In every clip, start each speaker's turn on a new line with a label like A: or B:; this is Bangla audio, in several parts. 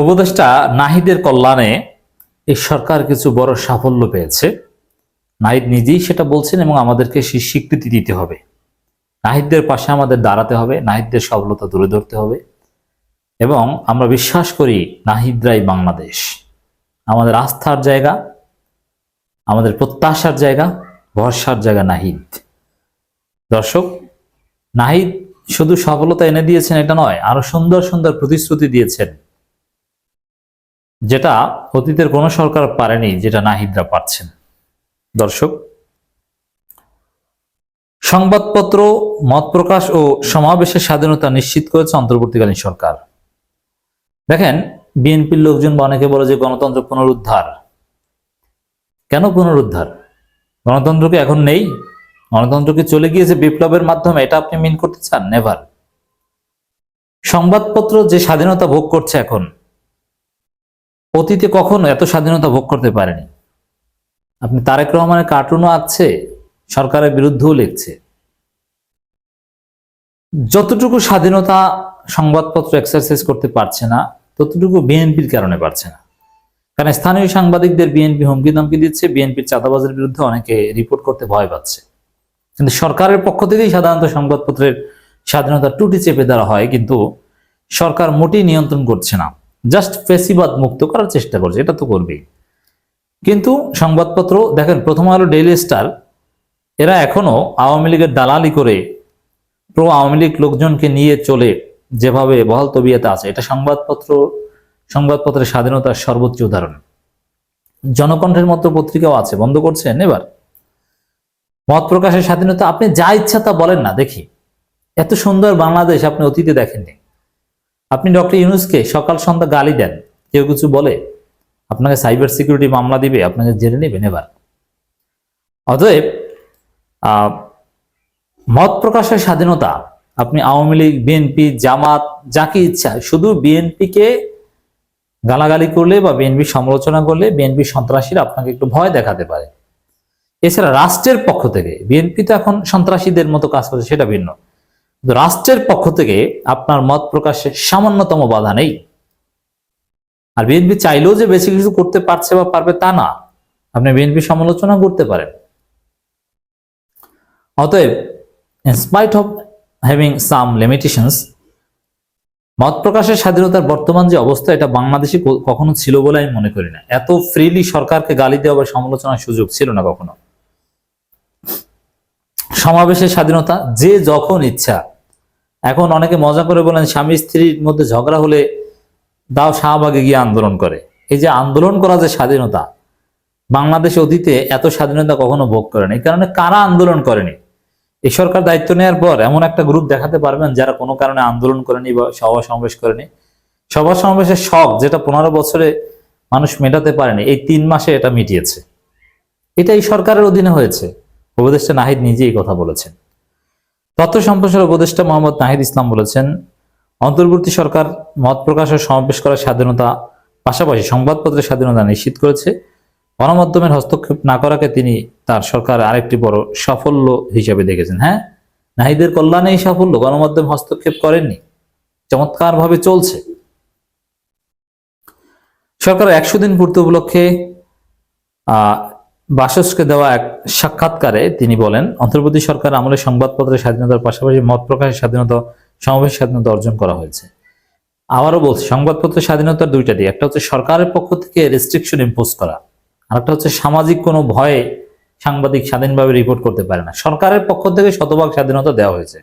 A: উপদেষ্টা নাহিদের কল্যাণে এই সরকার কিছু বড় সাফল্য পেয়েছে। নাহিদ নিজেই সেটা বলছেন এবং আমাদেরকে সেই স্বীকৃতি দিতে হবে। নাহিদদের পাশে আমাদের দাঁড়াতে হবে, নাহিদদের সফলতা তুলে ধরতে হবে এবং আমরা বিশ্বাস করি নাহিদরাই বাংলাদেশ। আমাদের আস্থার জায়গা, আমাদের প্রত্যাশার জায়গা, ভরসার জায়গা নাহিদ। দর্শক, নাহিদ শুধু সফলতা এনে দিয়েছেন এটা নয়, আরো সুন্দর সুন্দর প্রতিশ্রুতি দিয়েছেন, যেটা অতীতের কোন সরকার পারেনি, যেটা নাহিদরা পারছেন। দর্শক, সংবাদপত্র, মত প্রকাশ ও সমাবেশের স্বাধীনতা নিশ্চিত করেছে অন্তর্বর্তীকালীন সরকার। দেখেন, বিএনপির লোকজন বা অনেকে বলে যে গণতন্ত্র পুনরুদ্ধার। কেন পুনরুদ্ধার? গণতন্ত্র কি এখন নেই? গণতন্ত্র কি চলে গিয়েছে বিপ্লবের মাধ্যমে? এটা আপনি মিন করতে চান? নেভার। সংবাদপত্র যে স্বাধীনতা ভোগ করছে এখন, অতীতে কখনো এত স্বাধীনতা ভোগ করতে পারেনি। আপনি তারেক রহমানের কার্টুনও আঁকছে, সরকারের বিরুদ্ধেও লিখছে। যতটুকু স্বাধীনতা সংবাদপত্র এক্সারসাইজ করতে পারছে না, ততটুকু বিএনপির কারণে পারছে না। কারণ স্থানীয় সাংবাদিকদের বিএনপি হুমকি ধমকি দিচ্ছে, বিএনপির চাঁদাবাজের বিরুদ্ধে অনেকে রিপোর্ট করতে ভয় পাচ্ছে। কিন্তু সরকারের পক্ষ থেকেই সাধারণত সংবাদপত্রের স্বাধীনতা টুটি চেপে দেওয়া হয়, কিন্তু সরকার মোটেই নিয়ন্ত্রণ করছে না, জাস্ট ফেসিবাদ মুক্ত করার চেষ্টা করছে। এটা তো করবেই। কিন্তু সংবাদপত্র দেখেন, প্রথম আলো, ডেইলি স্টার, এরা এখনো আওয়ামী লীগের দালালি করে প্রো আওয়ামী লীগ লোকজনকে নিয়ে চলে যেভাবে বহাল তবিয়তে আছে, এটা সংবাদপত্রের স্বাধীনতার সর্বোচ্চ উদাহরণ। জনকণ্ঠের মতো পত্রিকাও আছে, বন্ধ করছেন এবার। মত প্রকাশের স্বাধীনতা, আপনি যা ইচ্ছা তা বলেন না, দেখি। এত সুন্দর বাংলাদেশ আপনি অতীতে দেখেননি। আপনি ডক্টর ইউনূসকে সকাল সন্ধ্যা গালি দেন, কেউ কিছু বলে আপনাকে সাইবার সিকিউরিটি মামলা দিবে, আপনাকে জেনে নেবেন এবার। অতএব মত প্রকাশের স্বাধীনতা, আপনি আওয়ামী লীগ, বিএনপি, জামাত, যাকে ইচ্ছা, শুধু বিএনপিকে গালাগালি করলে বা বিএনপি সমালোচনা করলে বিএনপি সন্ত্রাসীরা আপনাকে একটু ভয় দেখাতে পারে। এছাড়া রাষ্ট্রের পক্ষ থেকে, বিএনপি তো এখন সন্ত্রাসীদের মতো কাজ করছে, সেটা ভিন্ন। রাষ্ট্রের পক্ষ থেকে আপনার মত প্রকাশের সামান্যতম বাধা নেই। আর বিএনপি চাইলেও যে বেশি কিছু করতে পারছে বা পারবে তা না, আপনি বিএনপি সমালোচনা করতে পারেন। অতএব, in spite of having some limitations, মত প্রকাশের স্বাধীনতার বর্তমান যে অবস্থা, এটা বাংলাদেশে কখনো ছিল বলে আমি মনে করি না। এত ফ্রিলি সরকারকে গালি দেওয়া বা সমালোচনার সুযোগ ছিল না কখনো। সমাবেশের স্বাধীনতা, যে যখন ইচ্ছা। এখন অনেকে মজা করে বলেন স্বামী স্ত্রীর মধ্যে ঝগড়া হলে দাও শাহবাগে গিয়ে আন্দোলন করে। এই যে আন্দোলন করা যে স্বাধীনতা, বাংলাদেশে অতীতে এত স্বাধীনতা কখনো ভোগ করেনি। এই কারণে কারা আন্দোলন করেনি? এই সরকার দায়িত্ব নেওয়ার পর এমন একটা গ্রুপ দেখাতে পারবেন যারা কোনো কারণে আন্দোলন করেনি বা সভা সমাবেশ করেনি? সভা সমাবেশের শখ, যেটা 15 বছরে মানুষ মেটাতে পারেনি, এই 3 মাসে এটা মিটিয়েছে। এটা এই সরকারের অধীনে হয়েছে। উপদেষ্টা নাহিদ নিজেই কথা বলেছেন। তথ্য সম্প্রসারণ উপদেষ্টা মোহাম্মদ নাহিদ ইসলাম বলেছেন, অন্তর্বর্তী সরকার মত প্রকাশ ও সমাবেশ করার স্বাধীনতা, পাশাপাশি সংবাদপত্রের স্বাধীনতা নিশ্চিত করেছে। গণমাধ্যমের হস্তক্ষেপ না করাকে তিনি তার সরকার আরেকটি বড় সাফল্য হিসেবে দেখেছেন। হ্যাঁ, নাহিদের কল্যাণে এই সাফল্য, গণমাধ্যম হস্তক্ষেপ করেননি, চমৎকার ভাবে চলছে। সরকারের 100 দিন পূর্তি উপলক্ষে বাসসকে দেওয়া এক সাক্ষাৎকারে তিনি বলেন, অন্তর্বর্তী সরকার আমলে সংবাদপত্রের স্বাধীনতার পাশাপাশি মত প্রকাশের স্বাধীনতা, সমাবেশের স্বাধীনতা অর্জন করা হয়েছে। আবারও বলছি, সংবাদপত্রের স্বাধীনতার দুইটা দিক। একটা হচ্ছে সরকারের পক্ষ থেকে রেস্ট্রিকশন ইম্পোজ করা, আর একটা হচ্ছে সামাজিক কোনো ভয়ে সাংবাদিক স্বাধীনভাবে রিপোর্ট করতে পারে না। সরকারের পক্ষ থেকে শতভাগ স্বাধীনতা দেওয়া হয়েছে,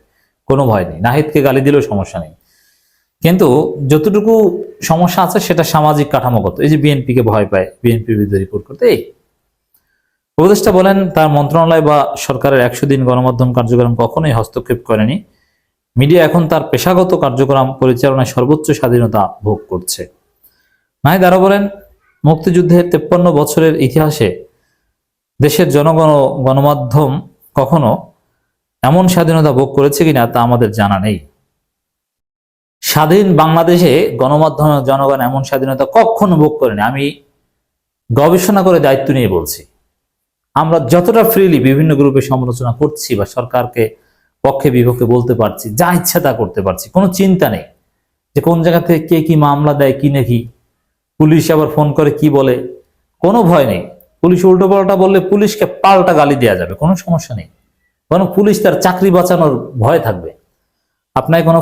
A: কোনো ভয় নেই। নাহিদকে গালি দিলেও সমস্যা নেই। কিন্তু যতটুকু সমস্যা আছে সেটা সামাজিক কাঠামোগত। এই যে বিএনপিকে ভয় পায় বিএনপির বিরুদ্ধে রিপোর্ট করতে। এই উপদেষ্টা বলেন, তার মন্ত্রণালয় বা সরকারের 100 দিন গণমাধ্যম কার্যক্রম কখনোই হস্তক্ষেপ করেনি। মিডিয়া এখন তার পেশাগত কার্যক্রম পরিচালনায় সর্বোচ্চ স্বাধীনতা ভোগ করছে। নাহিদ আরো বলেন, মুক্তিযুদ্ধের 53 বছরের ইতিহাসে দেশের জনগণ ও গণমাধ্যম কখনো এমন স্বাধীনতা ভোগ করেছে কিনা তা আমাদের জানা নেই। স্বাধীন বাংলাদেশে গণমাধ্যম জনগণ এমন স্বাধীনতা কখনো ভোগ করেনি। আমি গবেষণা করে দায়িত্ব নিয়ে বলছি। আমরা যতটা ফ্রিলি বিভিন্ন গ্রুপে সমালোচনা করছি বা সরকারকে পক্ষে বিপক্ষে বলতে পারছি, যা ইচ্ছা তা করতে পারছি, কোনো চিন্তা নেই যে কোন জায়গা থেকে কে কি মামলা দেয়, কি নাকি পুলিশ আবার ফোন করে কি বলে, কোনো ভয় নেই। পুলিশ উল্টো পাল্টা বললে পুলিশকে পাল্টা গালি দেওয়া যাবে, কোনো সমস্যা নেই। বরং পুলিশ তার চাকরি বাঁচানোর ভয় থাকবে। আপনাকে কোনো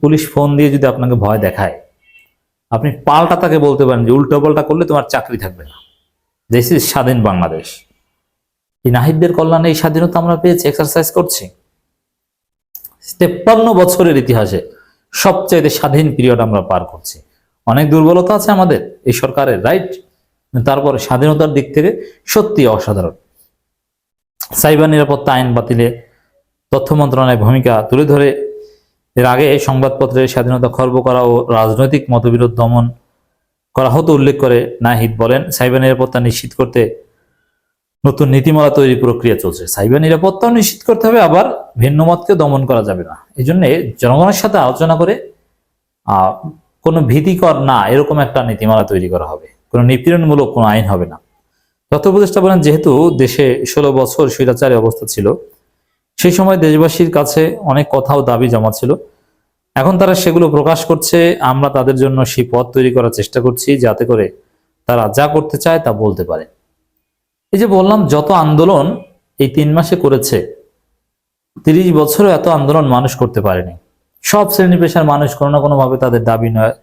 A: পুলিশ ফোন দিয়ে যদি আপনাকে ভয় দেখায়, আপনি পাল্টা তাকে বলতে পারেন যে উল্টো পাল্টা করলে তোমার চাকরি থাকবে না। দিস ইজ স্বাধীন বাংলাদেশ। এই নাহিদদের কল্যাণে এই স্বাধীনতা আমরা পেয়েছি, এক্সারসাইজ করছি। 53 বছরের ইতিহাসে সবচাইতে স্বাধীন পিরিয়ড আমরা পার করছি। অনেক দুর্বলতা আছে আমাদের এই সরকারের, রাইট, তারপরে স্বাধীনতার দিক থেকে সত্যি অসাধারণ। সাইবার নিরাপত্তা আইন বাতিলে তথ্য মন্ত্রণালয়ের ভূমিকা তুলে ধরে এর আগে সংবাদপত্রের স্বাধীনতা খর্ব করা ও রাজনৈতিক মতবিরোধ দমন করা হতো উল্লেখ করে নাহিদ বলেন, সাইবার নিরাপত্তা নিশ্চিত করতে নতুন নীতিমালা তৈরি প্রক্রিয়া চলছে। সাইবার নিরাপত্তাও নিশ্চিত করতে হবে, আবার ভিন্ন মতকে দমন করা যাবে না। এই জন্য জনগণের সাথে আলোচনা করে কোনো ভীতিকর না এরকম একটা নীতিমালা তৈরি করা হবে, কোনো নিপীড়নমূলক কোনো আইন হবে না। তথ্য উপদেষ্টা বলেন, যেহেতু দেশে 16 বছর স্বৈরাচারী অবস্থা ছিল, সেই সময় দেশবাসীর কাছে অনেক কথা ও দাবি জমা ছিল। এখন তারা সেগুলো প্রকাশ করছে। আমরা তাদের জন্য সেই পথ তৈরি করার চেষ্টা করছি, যাতে করে তারা যা করতে চায় তা বলতে পারে। এই যে বললাম, যত আন্দোলন এই 3 মাসে করেছে, 30 বছরও এত আন্দোলন মানুষ করতে পারেনি। সব শ্রেণী পেশার মানুষ কোনো না কোনো ভাবে তাদের দাবি নয়,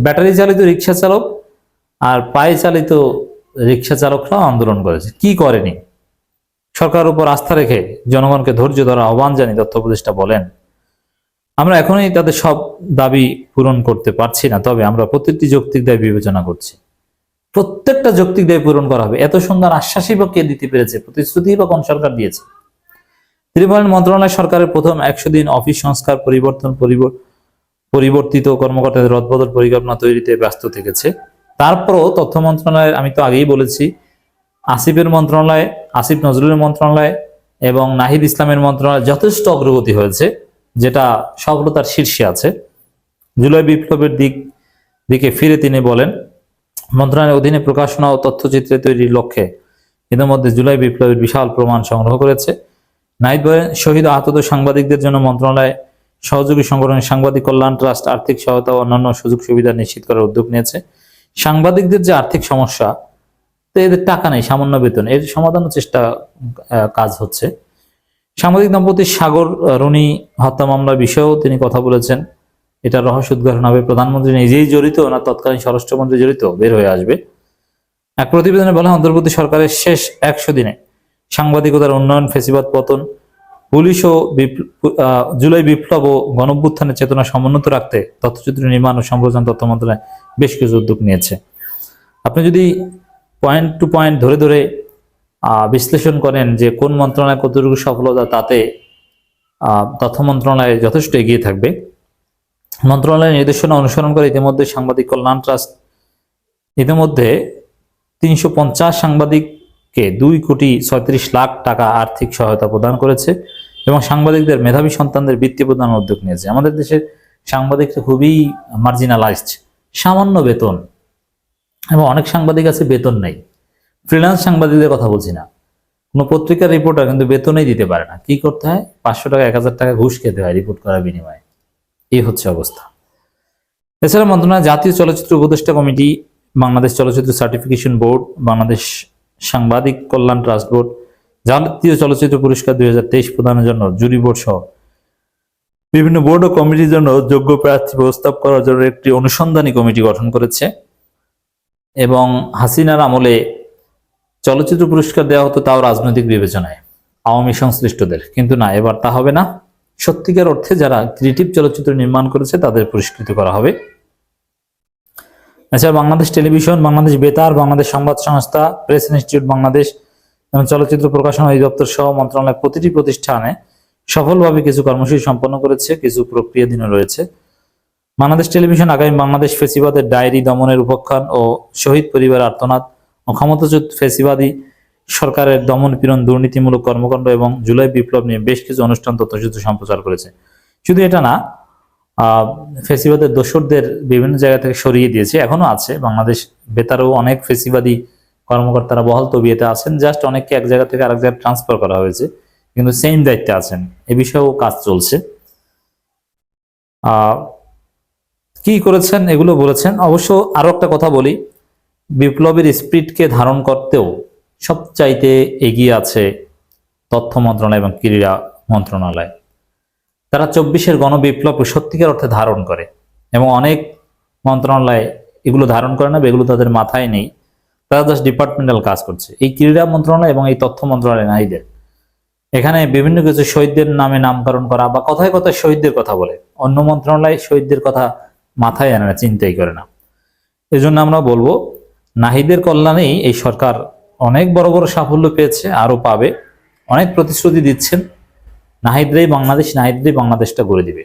A: ব্যাটারি চালিত রিক্সা চালক আর পায়ে চালিত রিক্সা চালকরাও আন্দোলন করেছে। কি করেনি? সরকারের উপর আস্থা রেখে জনগণকে ধৈর্য ধরার আহ্বান জানি তথ্য উপদেষ্টা বলেন, আমরা এখনই তাদের সব দাবি পূরণ করতে পারছি না, তবে আমরা প্রত্যেকটি যৌক্তিক দাবি বিবেচনা করছি। প্রত্যেকটা যৌক্তিক দাবি পূরণ করা হবে। এত সুন্দর আশ্বাসই বা কে দিতে পেরেছে? প্রতিশ্রুতি বা কোন সরকার দিয়েছে? তিনি বলেন, মন্ত্রণালয় সরকারের প্রথম 100 দিন অফিস সংস্কার পরিবর্তিত কর্মকর্তাদের রদবদল পরিকল্পনা তৈরিতে ব্যস্ত থেকেছে। তারপরও তথ্য মন্ত্রণালয়ের, আমি তো আগেই বলেছি, আসিফের মন্ত্রণালয়, আসিফ নজরুলের মন্ত্রণালয় এবং নাহিদ ইসলামের মন্ত্রণালয় যথেষ্ট অগ্রগতি হয়েছে, যেটা সফলতার শীর্ষে আছে। জুলাই বিপ্লবের দিকে ফিরে তিনি বলেন, মন্ত্রণালয়ের অধীনে প্রকাশনা ও তথ্যচিত্র তৈরির লক্ষ্যে ইতিমধ্যে জুলাই বিপ্লবের বিশাল প্রমাণ সংগ্রহ করেছে। নাহিদ বলেন, শহীদ আহত সাংবাদিকদের জন্য মন্ত্রণালয় সহযোগী সংগঠনের সাংবাদিক কল্যাণ ট্রাস্ট আর্থিক সহায়তা ও অন্যান্য সুযোগ সুবিধা নিশ্চিত করার উদ্যোগ নিয়েছে। সাংবাদিকদের যে আর্থিক সমস্যা, তো এদের টাকা নেই, সামান্য বেতন, এর সমাধানের কাজ হচ্ছে। সাংবাদিক দম্পতি সাগর রুনি হত্যা মামলার বিষয়েও তিনি কথা বলেছেন। এটা রহস্য উদ্ঘাটন হবে। প্রধানমন্ত্রী নিজেই জড়িত না তৎকালীন স্বরাষ্ট্রমন্ত্রী জড়িত, বের হয়ে আসবে। এক প্রতিবেদনে বলা হয়, অন্তর্বর্তী সরকারের শেষ 100 দিনে সাংবাদিকতার উন্নয়ন, ফেসিবাদ পতন, পুলিশ ও জুলাই বিপ্লব ও গণঅভ্যুত্থানের চেতনা সমুন্নত রাখতে তথ্যচিত্র নির্মাণ ও সম্প্রচার তথ্য মন্ত্রণালয় বেশ কিছু উদ্যোগ নিয়েছে। আপনি যদি পয়েন্ট টু পয়েন্ট ধরে ধরে বিশ্লেষণ করেন যে কোন মন্ত্রণালয় কতটুকু সফলতা, তাতে তথ্য মন্ত্রণালয় যথেষ্ট এগিয়ে থাকবে। মন্ত্রণালয়ের নির্দেশনা অনুসরণ করে ইতিমধ্যে সাংবাদিক কল্যাণ ট্রাস্ট ইতিমধ্যে 350 সাংবাদিককে 2,36,00,000 টাকা আর্থিক সহায়তা প্রদান করেছে এবং সাংবাদিকদের মেধাবী সন্তানদের বৃত্তি প্রদানের উদ্যোগ নিয়েছে। আমাদের দেশের সাংবাদিকরা খুবই মার্জিনালাইজড, সামান্য বেতন, এবং অনেক সাংবাদিক আছে বেতন নেই। ফ্রিল্যান্স সাংবাদিকদের কথা বলছি না, কোনো পত্রিকার রিপোর্টার কিন্তু বেতনই দিতে পারে না। কি করতে হয়? 500 টাকা 1000 টাকা ঘুষ খেতে হয় রিপোর্ট করার বিনিময়ে। এই হচ্ছে অবস্থা। এছাড়া মন্ত্রণালয় জাতীয় চলচ্চিত্র উপদেষ্টা কমিটি, বাংলাদেশ চলচ্চিত্র সার্টিফিকেশন বোর্ড, বাংলাদেশ সাংবাদিক কল্যাণ ট্রাস্ট বোর্ড, জাতীয় চলচ্চিত্র পুরস্কার 2023 প্রদানের জন্য জুরি বোর্ড সহ বিভিন্ন বোর্ড ও কমিটির জন্য যোগ্য প্রার্থী প্রস্তাব করার জন্য একটি অনুসন্ধানী কমিটি গঠন করেছে। এবং হাসিনার আমলে চলচ্চিত্র পুরস্কার দেওয়া হতো তাও রাজনৈতিক বিবেচনায় আওয়ামী সংশ্লিষ্টদের, কিন্তু না, এবার তা হবে না। সত্যিকার অর্থে যারা ক্রিয়েটিভ চলচ্চিত্র নির্মাণ করেছে তাদের পুরস্কৃত করা হবে। এছাড়া বাংলাদেশ টেলিভিশন, বাংলাদেশ বেতার, বাংলাদেশ সংবাদ সংস্থা, প্রেস ইনস্টিটিউট বাংলাদেশ এবং চলচ্চিত্র প্রকাশনা অধিদপ্তর সহ মন্ত্রণালয়ের প্রতিটি প্রতিষ্ঠানে সফলভাবে কিছু কর্মসূচি সম্পন্ন করেছে, কিছু প্রক্রিয়াধীন রয়েছে। বাংলাদেশ টেলিভিশন আগামী বাংলাদেশ ফেসিবাদের ডায়েরি, দমনের উপাখ্যান ও শহীদ পরিবার আর্তনাদ ও ক্ষমতাচ্যুত ফেসিবাদী সরকারের দমন পীড়ন, দুর্নীতিমূলক কর্মকাণ্ড এবং জুলাই বিপ্লব নিয়ে বেশ কিছু অনুষ্ঠান তথ্যচিত্র সম্প্রচার করেছে। শুধু এটা না, ফেসিবাদের দোসরদের বিভিন্ন জায়গা থেকে সরিয়ে দিয়েছে, এখনো আছে। বাংলাদেশ বেতারও অনেক ফেসিবাদী কর্মকর্তারা বহাল তবিয়তে আছেন, জাস্ট অনেককে এক জায়গা থেকে আরেক জায়গায় ট্রান্সফার করা হয়েছে, কিন্তু সেম দায়িত্বে আছেন। এ বিষয়েও কাজ চলছে। কি করেছেন এগুলো বলেছেন। অবশ্য আরো একটা কথা বলি, বিপ্লবের স্পিরিটকে ধারণ করতেও সবচাইতে এগিয়ে আছে তথ্য মন্ত্রণালয় এবং ক্রীড়া মন্ত্রণালয়। তারা 24-এর গণবিপ্লবকে সত্যিকার অর্থে ধারণ করে, এবং অনেক মন্ত্রণালয় এগুলো ধারণ করে না, এগুলো তাদের মাথায় নেই, তারা জাস্ট ডিপার্টমেন্টাল কাজ করছে। এই ক্রীড়া মন্ত্রণালয় এবং এই তথ্য মন্ত্রণালয় নারীদের এখানে বিভিন্ন কিছু শহীদদের নামে নামকরণ করা বা কথায় কথায় শহীদদের কথা বলে, অন্য মন্ত্রণালয় শহীদদের কথা মাথায় আনে না, চিন্তাই করে না। এই জন্য আমরা বলবো নাহিদের কল্যাণেই এই সরকার অনেক বড় বড় সাফল্য পেয়েছে, আরো পাবে, অনেক প্রতিশ্রুতি দিচ্ছেন। নাহিদরাই বাংলাদেশটা গড়ে দিবে।